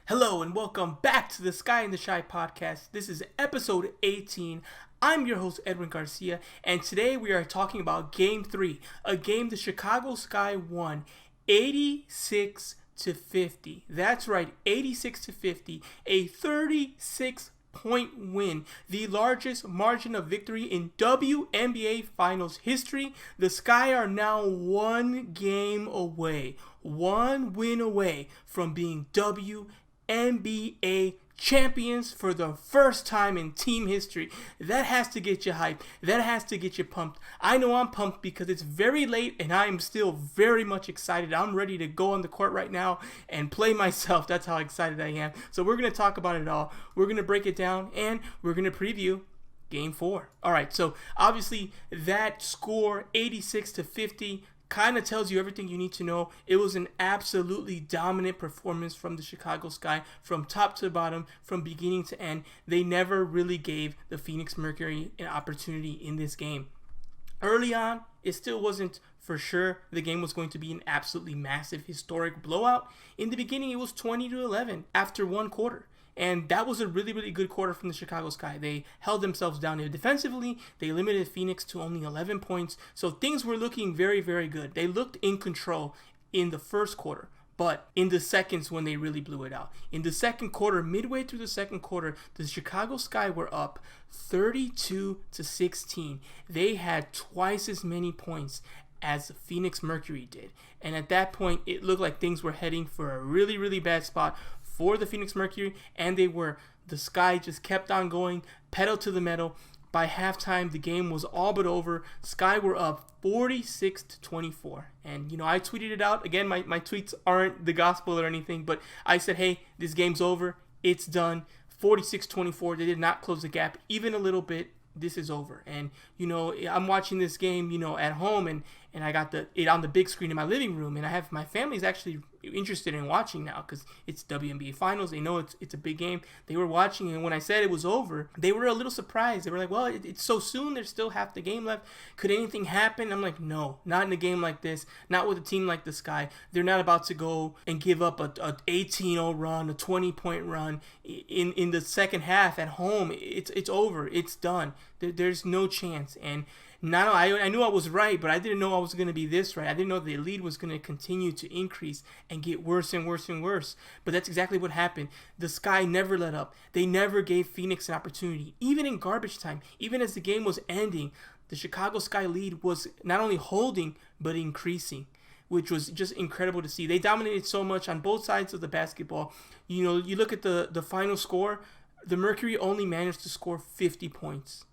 Hello and welcome back to the Sky and the Shy podcast. This is episode 18. I'm your host Edwin Garcia, and today we are talking about Game 3, a game the Chicago Sky won 86 to 50. That's right, 86 to 50, a 36-point win, the largest margin of victory in WNBA Finals history. The Sky are now one win away from being WNBA champions for the first time in team history. That has to get you hyped. That has to get you pumped. I know I'm pumped because it's very late and I am still very much excited. I'm ready to go on the court right now and play myself. That's how excited I am. So we're going to talk about it all. We're going to break it down and we're going to preview Game 4. All right, so obviously that score, 86 to 50, kind of tells you everything you need to know. It was an absolutely dominant performance from the Chicago Sky from top to bottom, from beginning to end. They never really gave the Phoenix Mercury an opportunity in this game. Early on, it still wasn't for sure the game was going to be an absolutely massive historic blowout. In the beginning, it was 20-11 after one quarter. And that was a really, really good quarter from the Chicago Sky. They held themselves down defensively. They limited Phoenix to only 11 points. So things were looking very, very good. They looked in control in the first quarter, but in the seconds when they really blew it out. In the second quarter, midway through the second quarter, the Chicago Sky were up 32 to 16. They had twice as many points as the Phoenix Mercury did. And at that point, it looked like things were heading for a really, really bad spot for the Phoenix Mercury, and they were. The Sky just kept on going, pedal to the metal. By halftime, the game was all but over. Sky were up 46 to 24. And, I tweeted it out. Again, my tweets aren't the gospel or anything, but I said, hey, this game's over. It's done. 46-24. They did not close the gap even a little bit. This is over. And, I'm watching this game, at home, and I got it on the big screen in my living room, and I have my family's actually interested in watching now because it's WNBA Finals. They know it's a big game. They were watching, and when I said it was over, they were a little surprised. They were like, well, it's so soon. There's still half the game left. Could anything happen? I'm like, no, not in a game like this. Not with a team like the Sky. They're not about to go and give up a 18-0 run, a 20-point run in the second half at home. It's over. It's done. There's no chance. And now I knew I was right, but I didn't know I was going to be this right. I didn't know the lead was going to continue to increase and get worse and worse and worse. But that's exactly what happened. The Sky never let up. They never gave Phoenix an opportunity. Even in garbage time, even as the game was ending, the Chicago Sky lead was not only holding, but increasing, which was just incredible to see. They dominated so much on both sides of the basketball. You look at the final score, the Mercury only managed to score 50 points.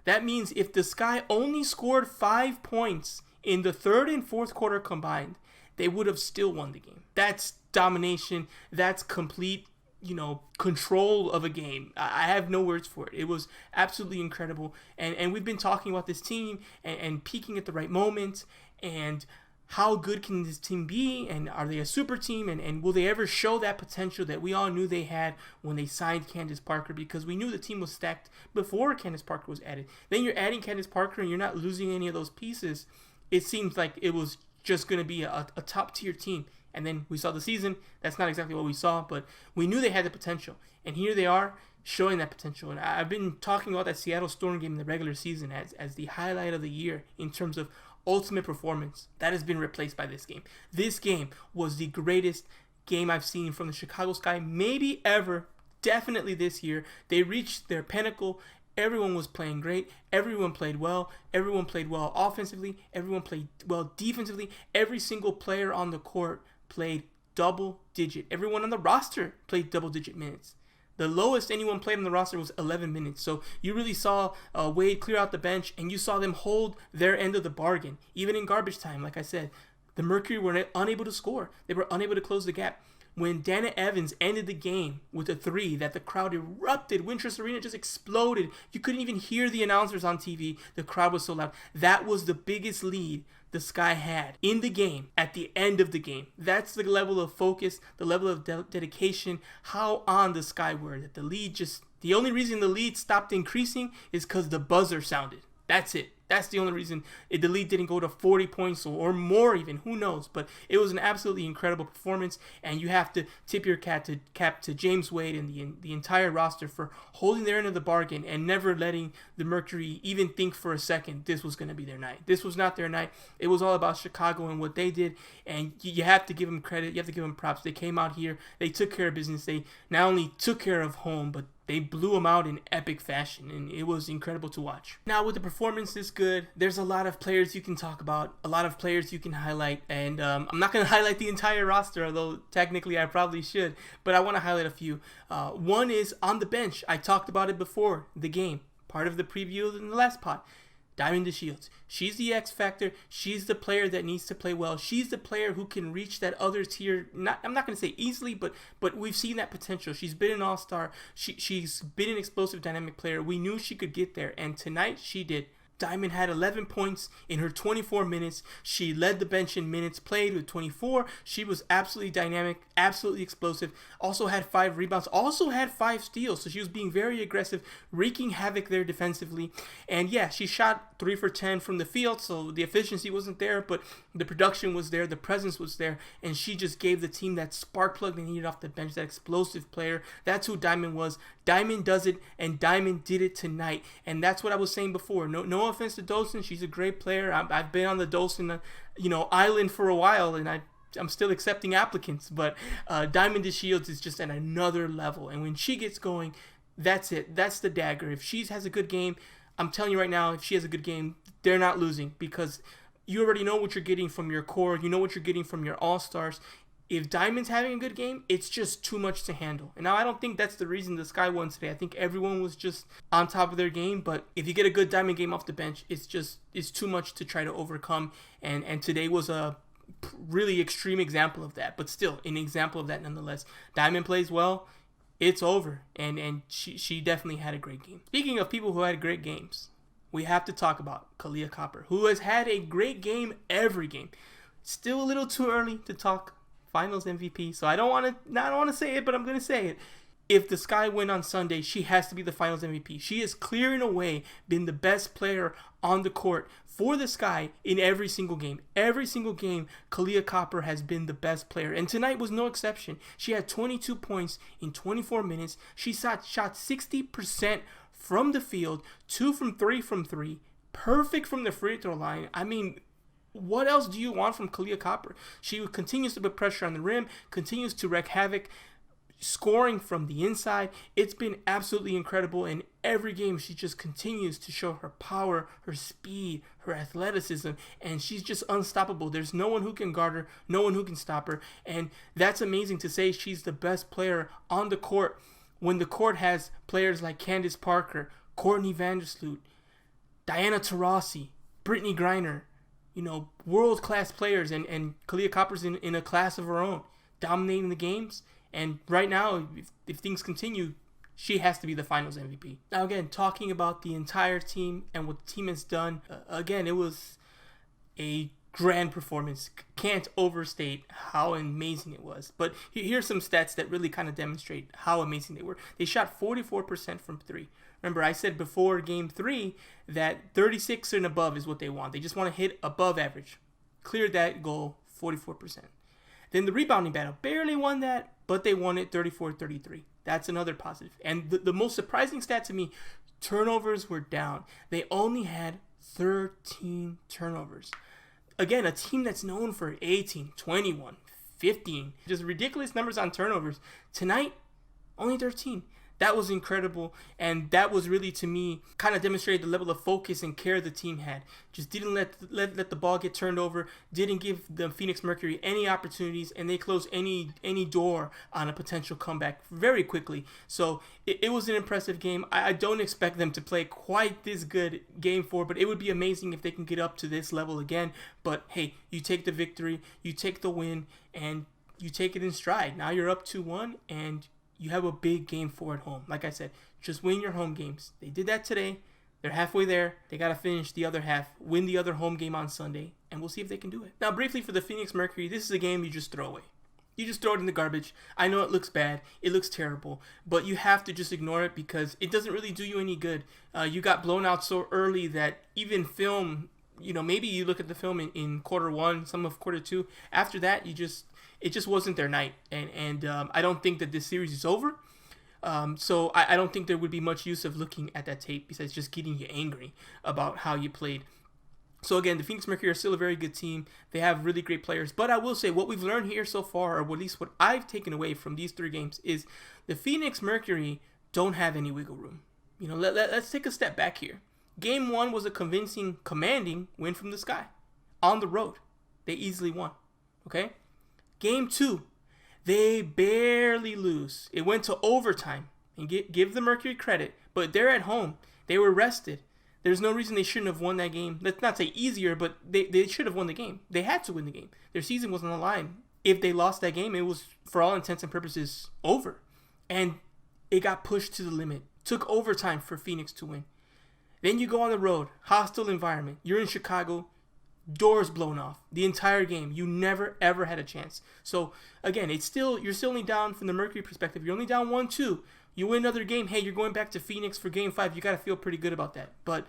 That means if the Sky only scored 5 points in the third and fourth quarter combined, they would have still won the game. That's domination. That's complete, control of a game. I have no words for it. It was absolutely incredible. And we've been talking about this team and peaking at the right moment and how good can this team be, and are they a super team, and will they ever show that potential that we all knew they had when they signed Candace Parker, because we knew the team was stacked before Candace Parker was added. Then you're adding Candace Parker and you're not losing any of those pieces. It seems like it was just going to be a top tier team. And then we saw the season. That's not exactly what we saw, but we knew they had the potential. And here they are showing that potential. And I've been talking about that Seattle Storm game in the regular season as the highlight of the year in terms of ultimate performance. That has been replaced by this game. This game was the greatest game I've seen from the Chicago Sky, maybe ever, definitely this year. They reached their pinnacle. Everyone was playing great. Everyone played well. Everyone played well offensively. Everyone played well defensively. Every single player on the court played double digit. Everyone on the roster played double digit minutes. The lowest anyone played on the roster was 11 minutes. So you really saw Wade clear out the bench, and you saw them hold their end of the bargain. Even in garbage time, like I said, the Mercury were unable to score. They were unable to close the gap. When Dana Evans ended the game with a three that the crowd erupted, Wintrust Arena just exploded. You couldn't even hear the announcers on TV. The crowd was so loud. That was the biggest lead the Sky had in the game at the end of the game. That's the level of focus, the level of dedication, how on the Sky were. That the only reason the lead stopped increasing is because the buzzer sounded. That's it. That's the only reason the lead didn't go to 40 points or more even. Who knows? But it was an absolutely incredible performance, and you have to tip your cap to James Wade and the entire roster for holding their end of the bargain and never letting the Mercury even think for a second this was going to be their night. This was not their night. It was all about Chicago and what they did, and you have to give them credit. You have to give them props. They came out here. They took care of business. They not only took care of home, but they blew them out in epic fashion, and it was incredible to watch. Now, with the performance this good, there's a lot of players you can talk about, a lot of players you can highlight, and I'm not going to highlight the entire roster, although technically I probably should, but I want to highlight a few. One is on the bench. I talked about it before the game, part of the preview in the last pod. Diamond DeShields. She's the X factor. She's the player that needs to play well. She's the player who can reach that other tier. I'm not going to say easily, but we've seen that potential. She's been an all-star. She's been an explosive, dynamic player. We knew she could get there, and tonight she did. Diamond had 11 points in her 24 minutes. She led the bench in minutes played with 24. She was absolutely dynamic, absolutely explosive. Also had 5 rebounds, also had 5 steals. So she was being very aggressive, wreaking havoc there defensively. And yeah, she shot 3 for 10 from the field, so the efficiency wasn't there, but the production was there, the presence was there, and she just gave the team that spark plug they needed off the bench, that explosive player. That's who Diamond was. Diamond does it, and Diamond did it tonight. And that's what I was saying before. No offense to Dolson. She's a great player. I've been on the Dolson, island for a while, and I'm still accepting applicants. But Diamond DeShields is just at another level. And when she gets going, that's it. That's the dagger. If she has a good game, I'm telling you right now, if she has a good game, they're not losing, because you already know what you're getting from your core. You know what you're getting from your all-stars. If Diamond's having a good game, it's just too much to handle. And now I don't think that's the reason the Sky won today. I think everyone was just on top of their game. But if you get a good Diamond game off the bench, it's too much to try to overcome. And today was a really extreme example of that. But still, an example of that nonetheless. Diamond plays well, it's over. And she definitely had a great game. Speaking of people who had great games, we have to talk about Kahleah Copper, who has had a great game every game. Still a little too early to talk Finals MVP, so I don't want to say it, but I'm going to say it. If the Sky win on Sunday, she has to be the Finals MVP. She has clear and away been the best player on the court for the Sky in every single game. Every single game, Kahleah Copper has been the best player, and tonight was no exception. She had 22 points in 24 minutes. She shot 60% from the field, 2 from 3, perfect from the free throw line. I mean, what else do you want from Kahleah Copper? She continues to put pressure on the rim, continues to wreak havoc, scoring from the inside. It's been absolutely incredible. In every game, she just continues to show her power, her speed, her athleticism, and she's just unstoppable. There's no one who can guard her, no one who can stop her, and that's amazing to say she's the best player on the court when the court has players like Candace Parker, Courtney Vandersloot, Diana Taurasi, Brittany Griner, world-class players, and Kahleah Copper's in a class of her own, dominating the games. And right now, if things continue, she has to be the Finals MVP. Now, again, talking about the entire team and what the team has done, again, it was a grand performance. Can't overstate how amazing it was. But here's some stats that really kind of demonstrate how amazing they were. They shot 44% from 3. Remember, I said before Game 3 that 36 and above is what they want. They just want to hit above average. Cleared that goal, 44%. Then the rebounding battle, barely won that, but they won it 34-33. That's another positive. And the most surprising stat to me, turnovers were down. They only had 13 turnovers. Again, a team that's known for 18, 21, 15, just ridiculous numbers on turnovers. Tonight, only 13. That was incredible, and that was really, to me, kind of demonstrated the level of focus and care the team had. Just didn't let the ball get turned over, didn't give the Phoenix Mercury any opportunities, and they closed any door on a potential comeback very quickly. So it was an impressive game. I don't expect them to play quite this good Game 4, but it would be amazing if they can get up to this level again. But hey, you take the victory, you take the win, and you take it in stride. Now you're up 2-1, and you have a big Game 4 at home. Like I said, just win your home games. They did that today. They're halfway there. They got to finish the other half, win the other home game on Sunday, and we'll see if they can do it. Now, briefly for the Phoenix Mercury, this is a game you just throw away. You just throw it in the garbage. I know it looks bad. It looks terrible. But you have to just ignore it because it doesn't really do you any good. You got blown out so early that even film, maybe you look at the film in quarter one, some of quarter two. After that, it just wasn't their night. And I don't think that this series is over. So I don't think there would be much use of looking at that tape besides just getting you angry about how you played. So again, the Phoenix Mercury are still a very good team. They have really great players. But I will say what we've learned here so far, or at least what I've taken away from these 3 games, is the Phoenix Mercury don't have any wiggle room. Let's take a step back here. Game 1 was a convincing, commanding win from the Sky. On the road. They easily won. Okay? Game 2, they barely lose. It went to overtime. And give the Mercury credit. But they're at home. They were rested. There's no reason they shouldn't have won that game. Let's not say easier, but they should have won the game. They had to win the game. Their season was on the line. If they lost that game, it was, for all intents and purposes, over. And it got pushed to the limit. Took overtime for Phoenix to win. Then you go on the road. Hostile environment. You're in Chicago. Doors blown off. The entire game. You never, ever had a chance. So, again, you're still only down from the Mercury perspective. You're only down 1-2. You win another game, hey, you're going back to Phoenix for Game 5. You got to feel pretty good about that. But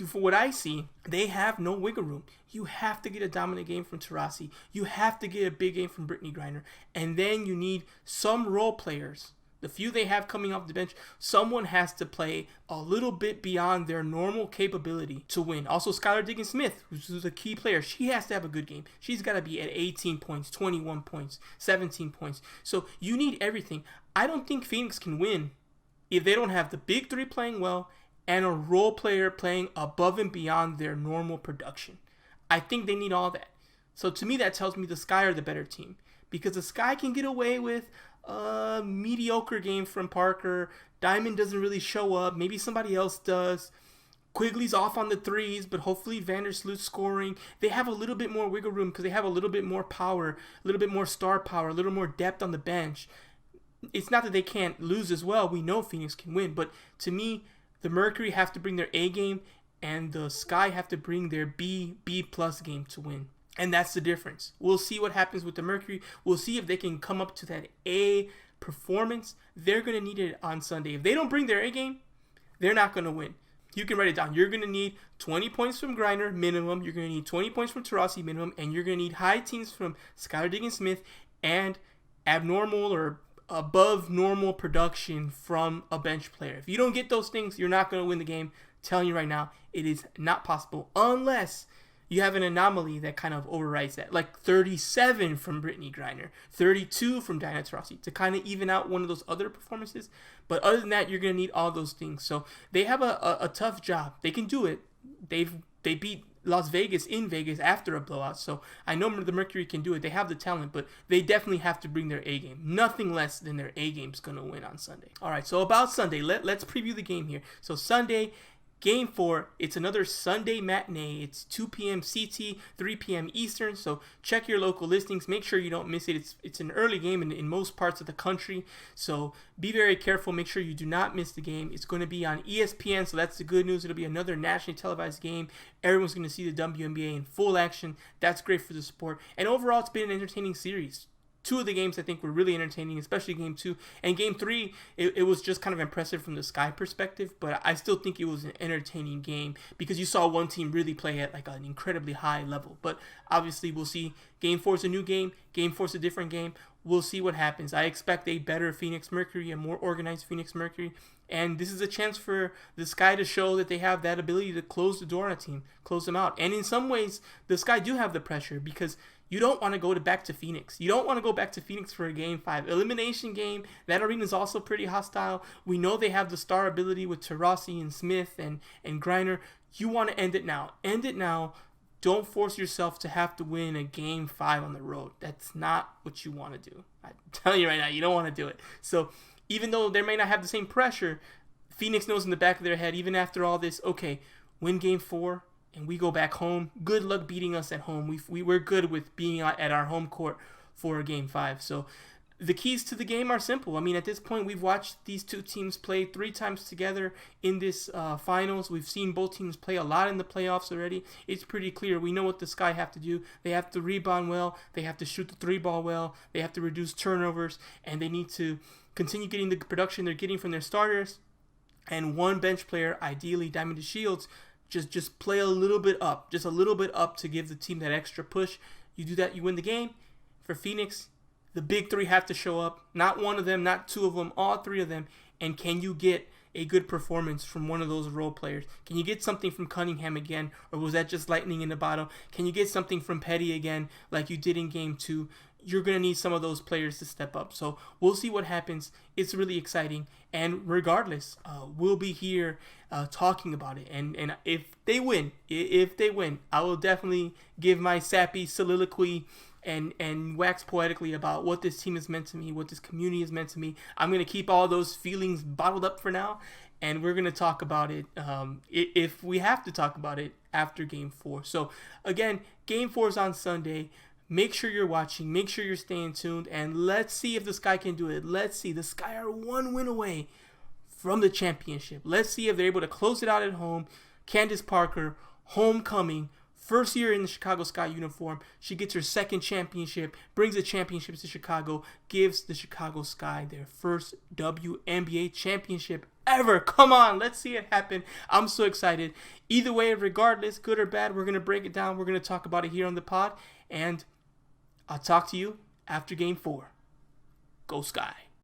for what I see, they have no wiggle room. You have to get a dominant game from Taurasi. You have to get a big game from Brittney Griner. And then you need some role players. The few they have coming off the bench, someone has to play a little bit beyond their normal capability to win. Also, Skylar Diggins-Smith, who's a key player, she has to have a good game. She's got to be at 18 points, 21 points, 17 points. So you need everything. I don't think Phoenix can win if they don't have the big 3 playing well and a role player playing above and beyond their normal production. I think they need all that. So to me, that tells me the Sky are the better team because the Sky can get away with a mediocre game from Parker. Diamond doesn't really show up. Maybe somebody else does. Quigley's off on the threes, but hopefully Vandersloot's scoring. They have a little bit more wiggle room because they have a little bit more power, a little bit more star power, a little more depth on the bench. It's not that they can't lose as well. We know Phoenix can win. But to me, the Mercury have to bring their A game and the Sky have to bring their B+ game to win. And that's the difference. We'll see what happens with the Mercury. We'll see if they can come up to that A performance. They're going to need it on Sunday. If they don't bring their A game, they're not going to win. You can write it down. You're going to need 20 points from Griner, minimum. You're going to need 20 points from Taurasi, minimum. And you're going to need high teams from Skylar Diggins-Smith and abnormal or above normal production from a bench player. If you don't get those things, you're not going to win the game. I'm telling you right now, it is not possible unless you have an anomaly that kind of overrides that, like 37 from Brittney Griner, 32 from Diana Taurasi to kind of even out one of those other performances. But other than that, you're going to need all those things. So they have a tough job. They can do it. They beat Las Vegas in Vegas after a blowout. So I know the Mercury can do it. They have the talent, but they definitely have to bring their A game. Nothing less than their A game is going to win on Sunday. All right, so about Sunday, let's preview the game here. So Sunday, Game 4, it's another Sunday matinee. It's 2 p.m. CT, 3 p.m. Eastern, so check your local listings. Make sure you don't miss it. It's an early game in most parts of the country, so be very careful. Make sure you do not miss the game. It's going to be on ESPN, so that's the good news. It'll be another nationally televised game. Everyone's going to see the WNBA in full action. That's great for the sport. And overall, it's been an entertaining series. 2 of the games I think were really entertaining, especially Game 2. And Game 3, it was just kind of impressive from the Sky perspective, but I still think it was an entertaining game because you saw one team really play at like an incredibly high level. But obviously we'll see. Game 4 is a new game. Game 4 is a different game. We'll see what happens. I expect a better Phoenix Mercury, a more organized Phoenix Mercury. And this is a chance for the Sky to show that they have that ability to close the door on a team, close them out. And in some ways, the Sky do have the pressure because you don't want to go back to Phoenix. You don't want to go back to Phoenix for a Game 5 elimination game. That arena is also pretty hostile. We know they have the star ability with Taurasi and Smith and Griner. You want to end it now. End it now. Don't force yourself to have to win a Game 5 on the road. That's not what you want to do. I'm telling you right now, you don't want to do it. So even though they may not have the same pressure, Phoenix knows in the back of their head, even after all this, okay, win Game 4, and we go back home. Good luck beating us at home. We're good with being at our home court for a Game 5. So the keys to the game are simple. I mean, at this point, we've watched these two teams play 3 times together in this finals. We've seen both teams play a lot in the playoffs already. It's pretty clear. We know what the Sky have to do. They have to rebound well. They have to shoot the 3-ball well. They have to reduce turnovers. And they need to continue getting the production they're getting from their starters. And one bench player, ideally Diamond DeShields, just play a little bit up. Just a little bit up to give the team that extra push. You do that, you win the game. For Phoenix, the big 3 have to show up. Not one of them, not 2 of them, all 3 of them. And can you get a good performance from one of those role players? Can you get something from Cunningham again? Or was that just lightning in the bottle? Can you get something from Petty again like you did in Game 2? You're going to need some of those players to step up. So we'll see what happens. It's really exciting. And regardless, we'll be here talking about it. And if they win, I will definitely give my sappy soliloquy and wax poetically about what this team has meant to me, what this community has meant to me. I'm going to keep all those feelings bottled up for now, and we're going to talk about it if we have to talk about it after Game 4. So, again, Game 4 is on Sunday. Make sure you're watching. Make sure you're staying tuned, and let's see if the Sky can do it. Let's see. The Sky are 1 win away from the championship. Let's see if they're able to close it out at home. Candace Parker, homecoming, first year in the Chicago Sky uniform. She gets her 2nd championship, brings the championships to Chicago, gives the Chicago Sky their first WNBA championship ever. Come on, let's see it happen. I'm so excited. Either way, regardless, good or bad, we're going to break it down. We're going to talk about it here on the pod, and I'll talk to you after Game 4. Go Sky.